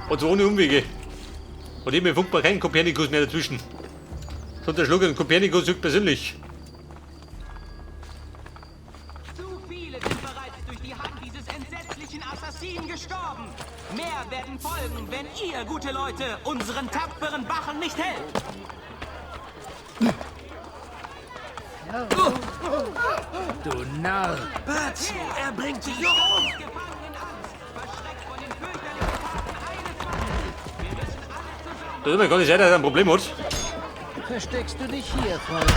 Und so ohne Umwege. Und eben funkt man keinen Kopernikus mehr dazwischen. Sonst erschlagen Kopernikus höchstpersönlich. Zu viele sind bereits durch die Hand dieses entsetzlichen Assassinen gestorben. Mehr werden folgen, wenn ihr, gute Leute, unseren tapferen Wachen nicht hält. Du Narr! Batz, er bringt sich noch um. Da ist mir gar nicht sicher, dass er ein Problem hat. Versteckst du dich hier, Freund?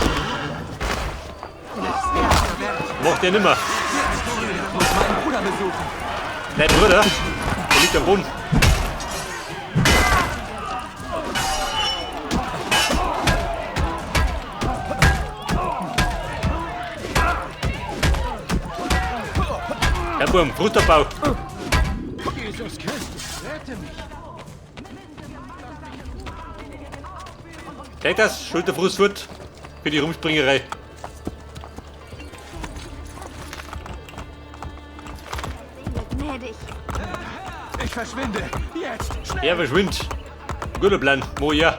Macht er nimmer. Ich muss meinen Bruder besuchen. Dein Bruder, der liegt am Boden. Herr Burm, Brustabbau. Jesus Christus, rette mich! Zeig das, Schulterfrust fort für die Rumspringerei. Gnädig. Ich verschwinde! Jetzt! Schnell! Er verschwindet. Guter Plan, Moja.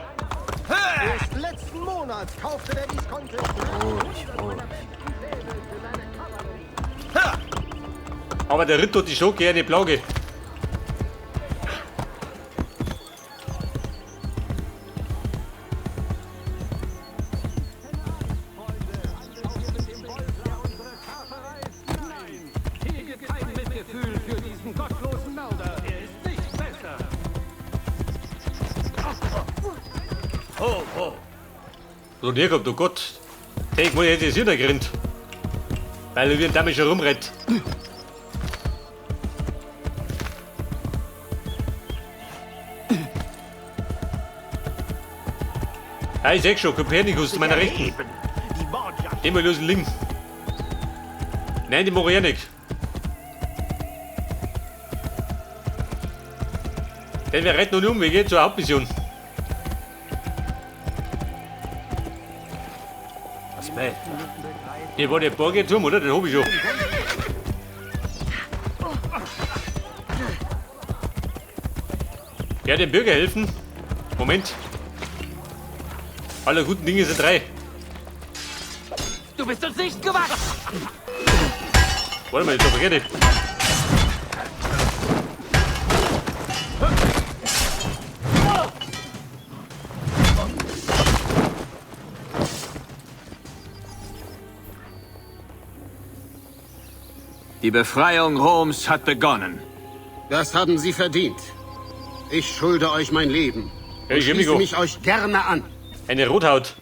Erst letzten Monat kaufte der Visconti. Aber der Ritt tut die schon gerne Plage. Hege kein Mitgefühl für diesen gottlosen Mörder. Er ist nicht besser. So der kommt, oh Gott. Zeig mal, jetzt ist hier gerinnt. Weil er wie ein Dame schon rumrennt. Ah, ich sag schon, Kopernikus zu meiner Rechten. Den mal lösen links. Nein, die mache ich nicht. Denn wir retten noch nicht um, wir gehen zur Hauptmission. Was will? Der war der Borgeturm, oder? Den hab ich schon. Ja, dem Bürger helfen. Moment. Alle guten Dinge sind drei. Du bist uns nicht gewachsen. Warte mal, jetzt aber gerne. Die Befreiung Roms hat begonnen. Das haben Sie verdient. Ich schulde euch mein Leben. Hey, Und schließe Jimigo. mich euch gerne an. Eine Rothaut.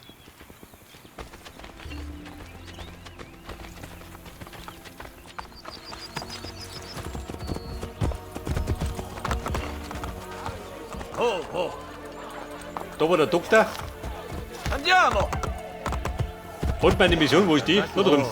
Da war der Doktor. Andiamo. Und meine Mission, wo ist die? Da drin.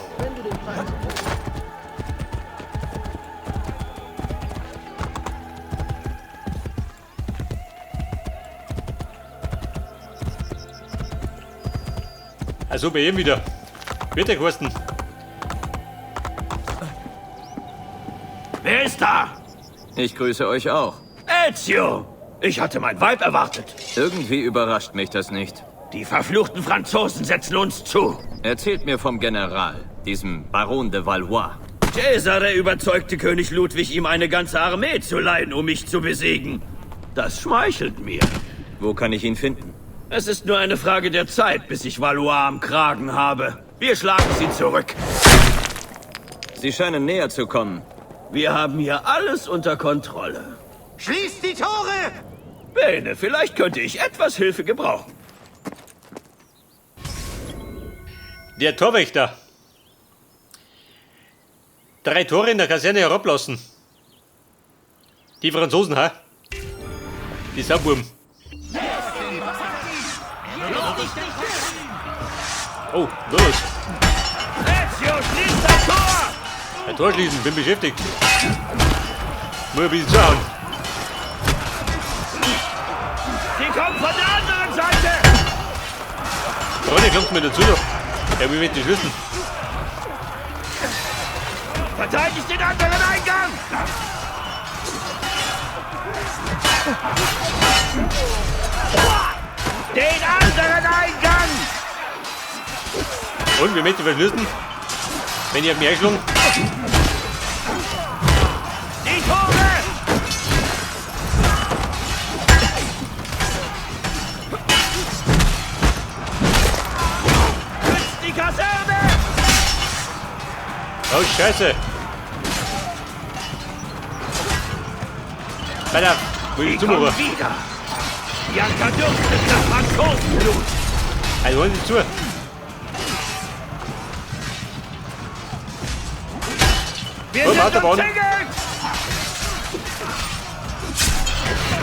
Also bei ihm wieder. Bitte, Carsten. Wer ist da? Ich grüße euch auch. Ezio! Ich hatte mein Weib erwartet. Irgendwie überrascht mich das nicht. Die verfluchten Franzosen setzen uns zu. Erzählt mir vom General, diesem Baron de Valois. Cesare überzeugte König Ludwig, ihm eine ganze Armee zu leihen, um mich zu besiegen. Das schmeichelt mir. Wo kann ich ihn finden? Es ist nur eine Frage der Zeit, bis ich Valois am Kragen habe. Wir schlagen sie zurück. Sie scheinen näher zu kommen. Wir haben hier alles unter Kontrolle. Schließt die Tore! Bene, vielleicht könnte ich etwas Hilfe gebrauchen. Der Torwächter. 3 Tore in der Kaserne herablassen. Die Franzosen, ha? Die Sauburm. Oh, los. Ezio, schließ das Tor! Ein Tor schließen, bin beschäftigt. Muss ein bisschen schauen. Sie kommen von der anderen Seite! Ronny, kommt mir dazu noch. Ja, wir werden die Schlüssel. Verteidigt den anderen Eingang! Und wie möchte ich verschlüsseln? Wenn ich auf mich einschlung. Die Tore! Schützt die Kaserne! Oh, Scheiße. Weiter. Will ich zumachen? Wieder! Bianca dürstet nach Franzosenblut! Also holen Sie zu. Wir Oh, sind warte, Bauen. umzingelt!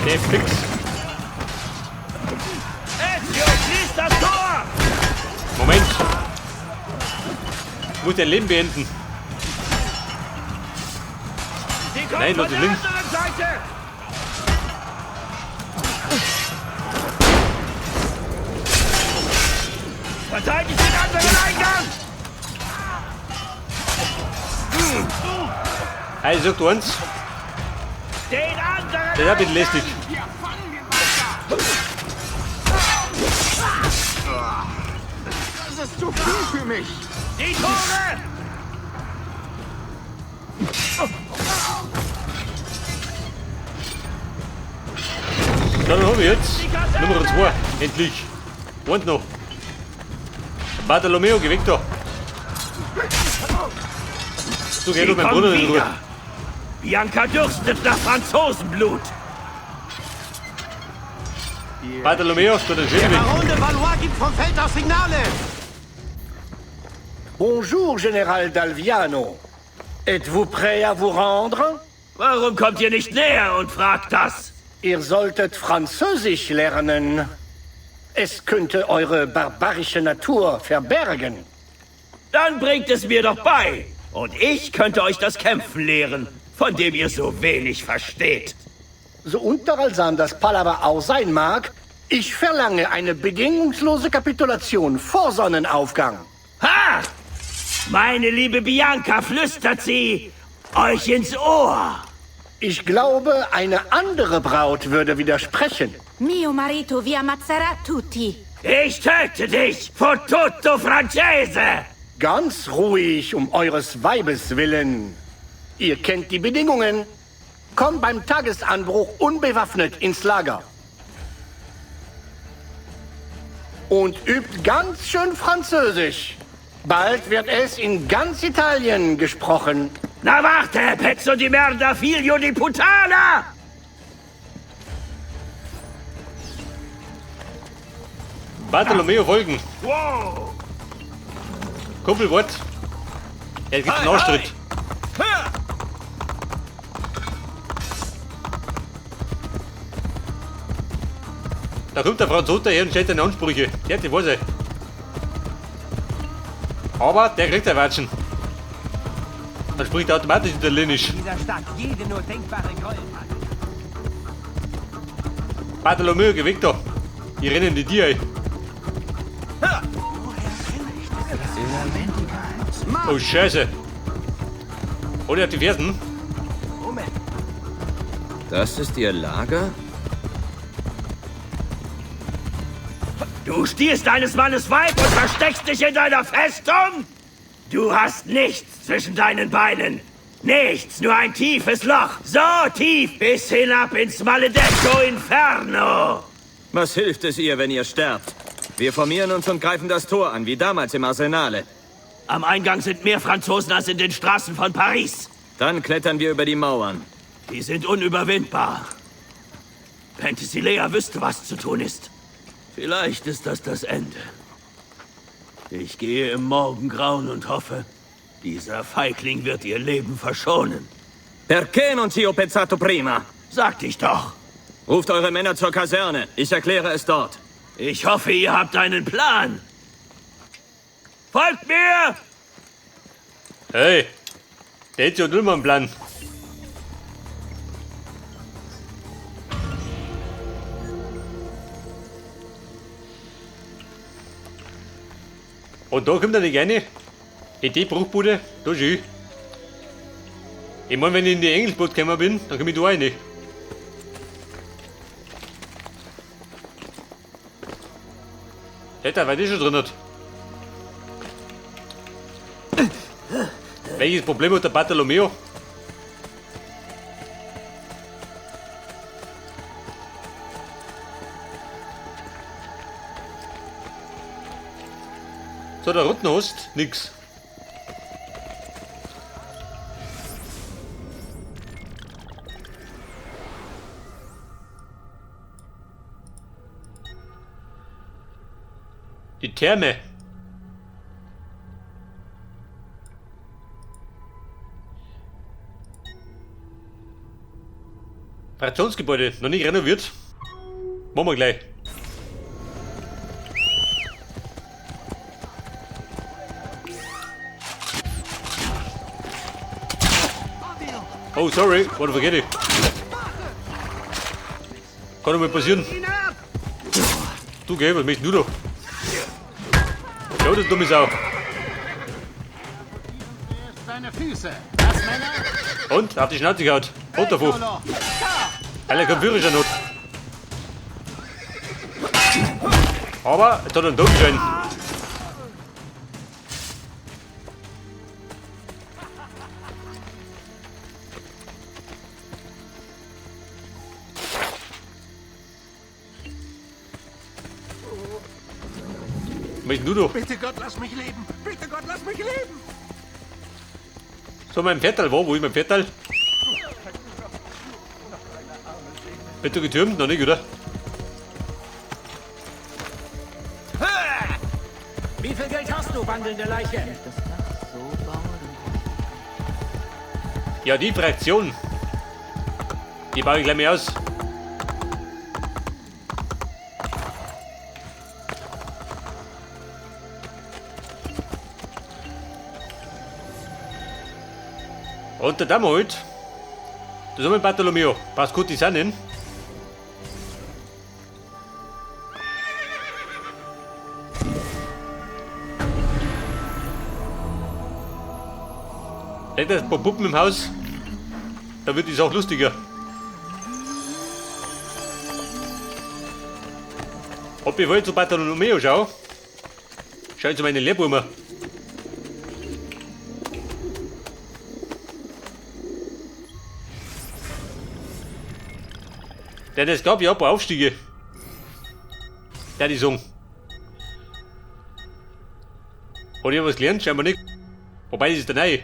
Der fix. Ezio, schließt das Tor! Moment. Ich muss dein Leben beenden. Sie kommen Nein, von Leute, der links. anderen Seite! Verteidigt den anderen Eingang! Also sagt uns, Den anderen! das ist ein bisschen lästig. Das ist zu viel für mich. Die Tore! So, dann haben wir jetzt Nummer 2. Endlich. Und noch. Bartolomeo, geh weg da. So, geh du, mein kommen Bruder in Ruhe. wieder. Bianca dürstet nach Franzosenblut. Bartolomeo, du den Schilde weg. Baron de Valois gibt vom Feld aus Signale. Bonjour, Général d'Alviano. Êtes-vous prêt à vous rendre? Warum kommt ihr nicht näher und fragt das? Ihr solltet Französisch lernen. Es könnte eure barbarische Natur verbergen. Dann bringt es mir doch bei. Und ich könnte euch das Kämpfen lehren, von dem ihr so wenig versteht. So unterhaltsam das Palaver auch sein mag, ich verlange eine bedingungslose Kapitulation vor Sonnenaufgang. Ha! Meine liebe Bianca, flüstert sie euch ins Ohr. Ich glaube, eine andere Braut würde widersprechen. Mio marito vi ammazzerà tutti. Ich töte dich, Fottuto Francese! Ganz ruhig, um eures Weibes willen. Ihr kennt die Bedingungen. Kommt beim Tagesanbruch unbewaffnet ins Lager. Und übt ganz schön Französisch. Bald wird es in ganz Italien gesprochen. Na warte, pezzo di merda, figlio di puttana! Bartolomeo folgen. Wow! Kumpelwort. Er gibt einen Arschtritt. Ha! Da kommt der Franzose her und stellt seine Ansprüche. Ja, die weiß er. Aber der kriegt er Watschen. Dann spricht er automatisch Italienisch. Dieser Stadt jede nur denkbare Gräueltat. Bartolomeo, geh weg da. Die rennen die dir ein. Oh, Scheiße. Und er hat die Fersen. Das ist Ihr Lager? Du stiehlst deines Mannes Weib und versteckst dich in deiner Festung? Du hast nichts zwischen deinen Beinen. Nichts, nur ein tiefes Loch. So tief bis hinab ins Maledetto Inferno. Was hilft es ihr, wenn ihr sterbt? Wir formieren uns und greifen das Tor an, wie damals im Arsenale. Am Eingang sind mehr Franzosen als in den Straßen von Paris. Dann klettern wir über die Mauern. Die sind unüberwindbar. Penthesilea wüsste, was zu tun ist. Vielleicht ist das Ende. Ich gehe im Morgengrauen und hoffe, dieser Feigling wird ihr Leben verschonen. Perché non ci ho pensato prima? Sag ich doch. Ruft eure Männer zur Kaserne. Ich erkläre es dort. Ich hoffe, ihr habt einen Plan. Folgt mir! Hey, der hat ja nur mal einen Plan. Und da kommt er nicht rein. In die Bruchbude, da schön. Ich meine, wenn ich in die Engelsboot gekommen bin, dann komme ich da rein. Hätte er, weil die schon drin hat. Welches Problem hat der Bartolomeo? So, da unten hast nix. Die Therme. Fraktionsgebäude, noch nicht renoviert. Machen wir gleich. Oh, sorry, war vergessen. Kann doch mal passieren. Du geh, was möchtest du da? Schau, du dumme Sau. Deine Füße. Das Männer? Und? Auf die Schnauze gehaut. Und davon. Alle kein Führerschein hat. Aber, jetzt hat er einen Todesschein. Was möchtest du da? Bitte Gott, lass mich leben. Bitte Gott, lass mich leben. So, mein Pferdal, wo ist mein Pferdal? Bist du getürmt? Noch nicht, oder? Wie viel Geld hast du, wandelnde Leiche? Ja, die Fraktion. Die baue ich gleich mal aus. Und der Dame halt. Das haben wir Bartolomeo. Passt gut die Sonne hin. Nicht ein paar Puppen im Haus. Da wird die Sache lustiger. Ob ich wohl zu Bartolomeo schau? Schau ich zu meinen Lehrbuben. Denn es gab ja ein paar Aufstiege. Der die sagen. Hat ich was gelernt? Scheinbar nicht. Wobei, das ist der Neue.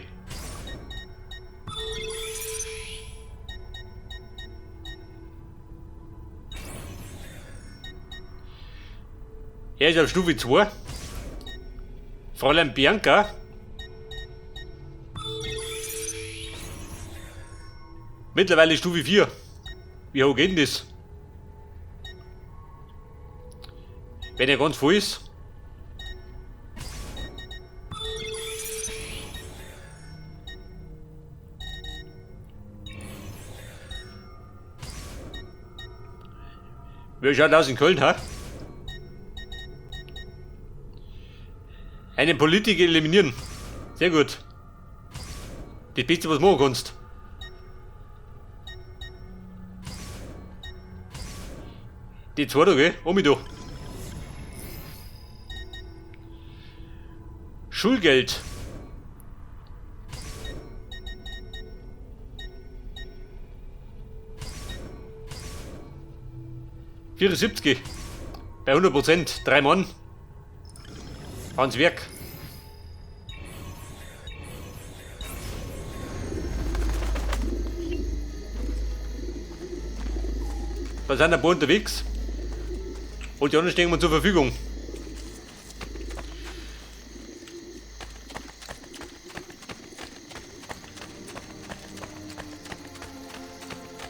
Er ist auf Stufe 2. Fräulein Bianca. Mittlerweile Stufe 4. Wie hoch geht denn das? Wenn er ganz voll ist. Wie schaut aus in Köln, ha? Einen Politiker eliminieren. Sehr gut. Das Beste, was du machen kannst. Die zwei da, gell? Um mich da. Schulgeld. $74. Bei 100%. 3 Mann. Ans Werk. Da sind ein paar unterwegs. Und die anderen stehen mir zur Verfügung.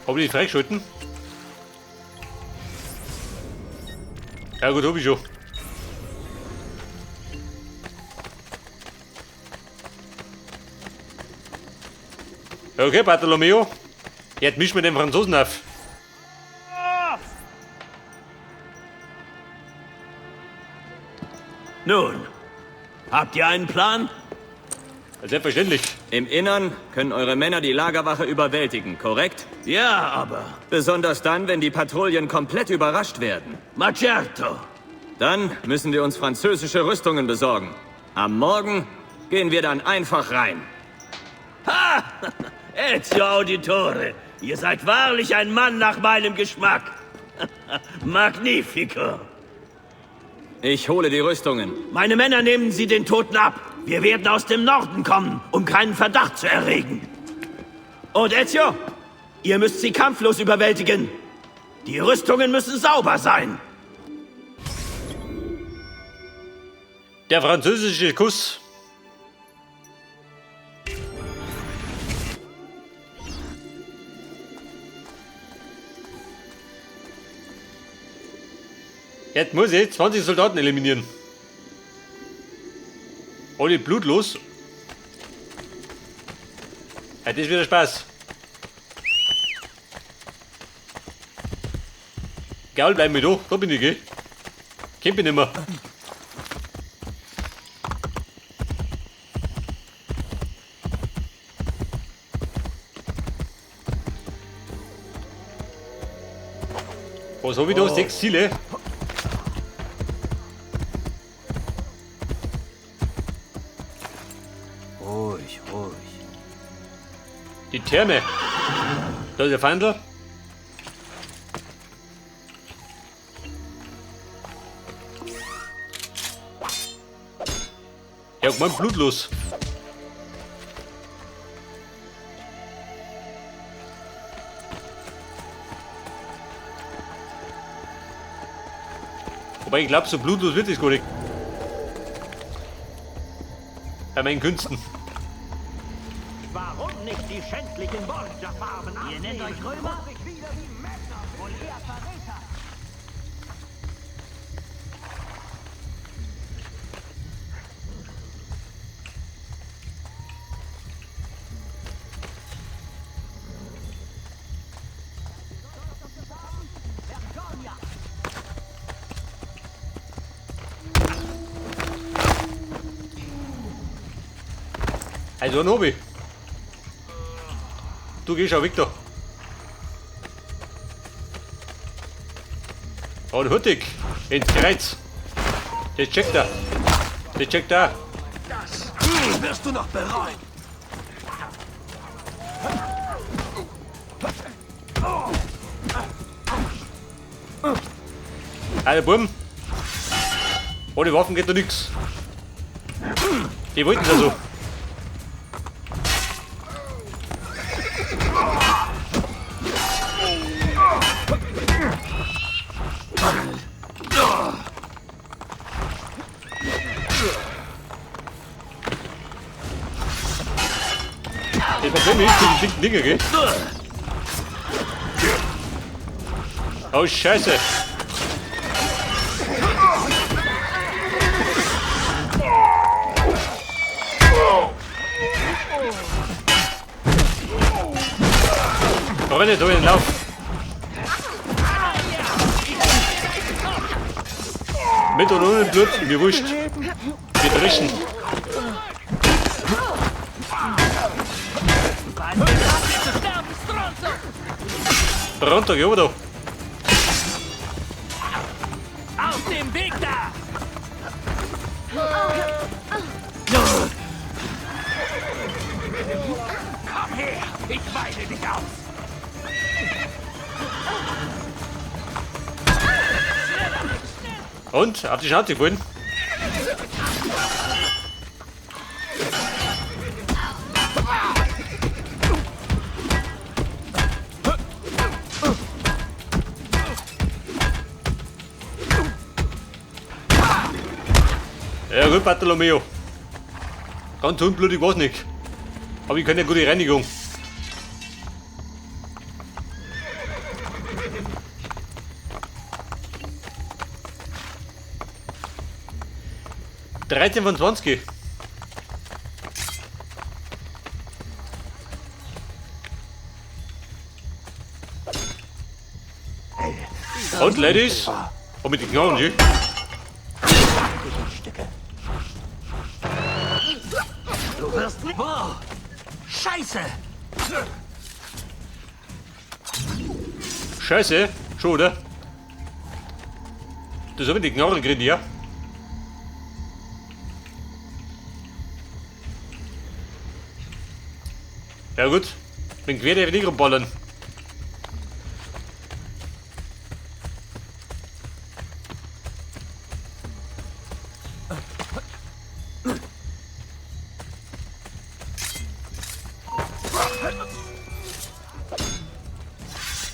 Hab ich die freigeschalten? Ja gut, hab ich schon. Okay, Bartolomeo. Jetzt mischen wir den Franzosen auf. Nun, habt ihr einen Plan? Selbstverständlich. Im Innern können eure Männer die Lagerwache überwältigen, korrekt? Ja, aber... Besonders dann, wenn die Patrouillen komplett überrascht werden. Ma certo. Dann müssen wir uns französische Rüstungen besorgen. Am Morgen gehen wir dann einfach rein. Ezio Auditore, ihr seid wahrlich ein Mann nach meinem Geschmack. Magnifico. Ich hole die Rüstungen. Meine Männer nehmen sie den Toten ab. Wir werden aus dem Norden kommen, um keinen Verdacht zu erregen. Und Ezio, ihr müsst sie kampflos überwältigen. Die Rüstungen müssen sauber sein. Der französische Kuss. Jetzt muss ich 20 Soldaten eliminieren. Alle blutlos. Ja, das ist wieder Spaß. Gaul, bleib mir da. Da bin ich, gell? Kennt mich nicht mehr. Was hab ich da? 6 Ziele. Ruhig, ruhig. Die Therme. Da ist der Feindl. Ja, guck mal, blutlos. Wobei ich glaube, so blutlos wird es gar nicht. Bei meinen Künsten. Warum nicht die schändlichen Borgia-Farben an? Ihr nennt euch Römer? Wohl eher Verräter. Also ein Hobby. Du gehst auch Victor. Und Huttig ins Kreuz. Das checkt er. Das checkt er. Das wirst du noch bereuen. Alle Buben. Ohne Waffen geht da nichts. Die wollten es also. Das Problem ist, die dicken Dinge, gell? Oh, Scheiße. Aber nicht, da in den Lauf. Mit oder ohne Blut, mir wurscht. Wir dreschen. Pronto, geh da. Aus dem Weg da! Komm her, ich weide dich aus! Und? Auf die Schnauze gefallen? Ja gut, Bartolomeo. Ganz unblutig war's nicht. Aber ich kann ja gute Reinigung. (13 von 20). Und Ladies, und mit den Knarren, ja? Du wirst nicht... Oh, Scheiße! Scheiße, schon, oder? Das haben wir die Knarren gekriegt, ja? Ja gut. Bin quer der nicht rumballern.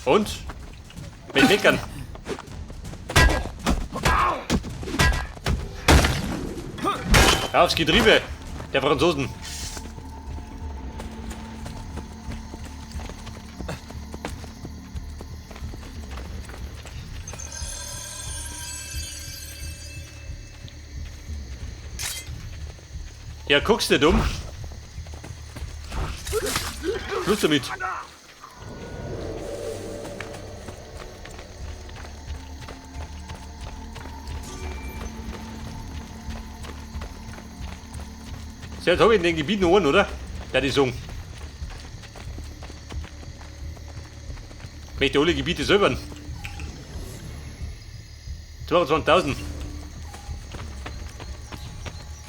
Und? Mit Meckern. Aufs Getriebe der Franzosen. Ja, guckst du dumm? Schluss damit. So, jetzt habe ich in den Gebieten einen, oder? Der die Song. Möchte alle Gebiete säubern. 22.000.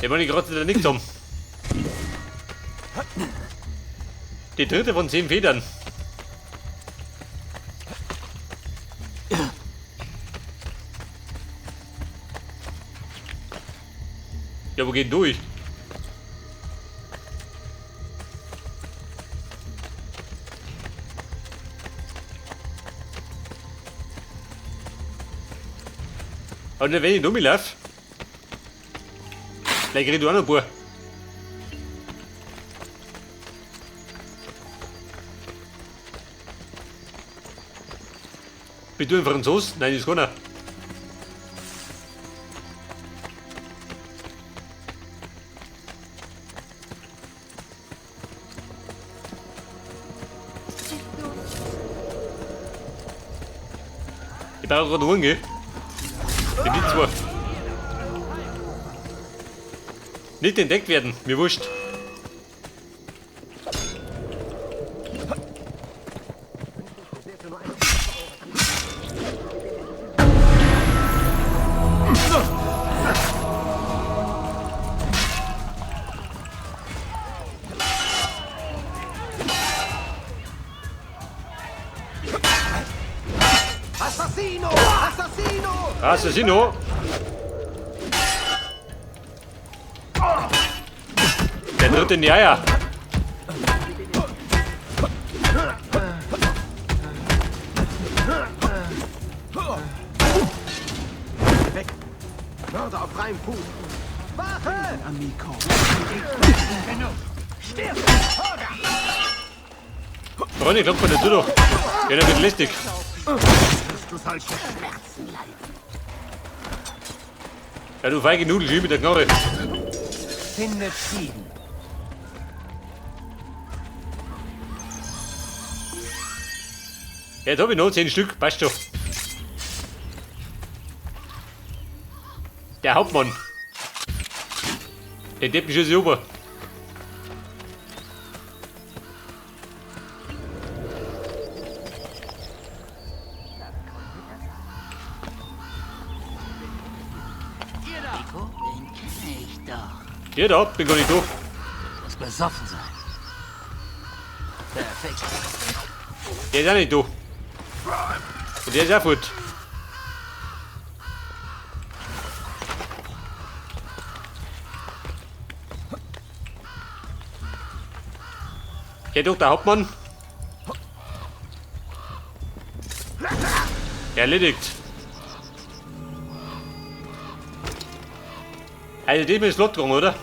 Der wollte gerade da nichts haben. Die dritte von 10 Federn. Ja, wo geht durch? Und wenn ich rumlaufe, vielleicht krieg ich auch noch ein paar. Bist du ein Franzos? Nein, das ist keiner. Ich brauche gerade Hunger, gell? Die die zwei. Nicht entdeckt werden, mir wurscht. Assassino! Assassino! Assassino! Der dritte in die Eier. Mörder auf freiem Fuß! Wache! Amico! Stirb! Freunde, kommt von der Tür doch. Ja, der wird lästig. Du solche Schmerzen leiden. Ja, du feige Nudel, geh mit der Knarre. Findet Frieden. Ja, jetzt hab ich noch 10 Stück, passt schon. Der Hauptmann. Der Deppen ist super. Den kenne ich doch. Der da, bin gar nicht da. Muss besoffen sein. Perfekt. Der ist auch nicht da. Und der ist auch fort. Ja, doch, der Hauptmann. Erledigt. Also dem ist Lot gegangen, oder?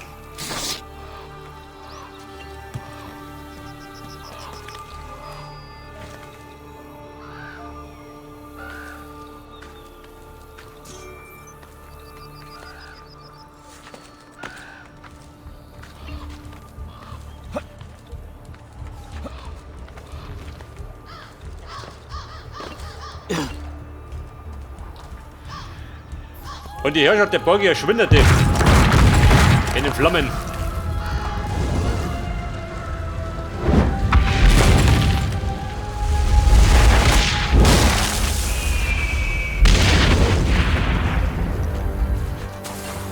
Und die Herrschaft der Borgia schwindete in den Flammen.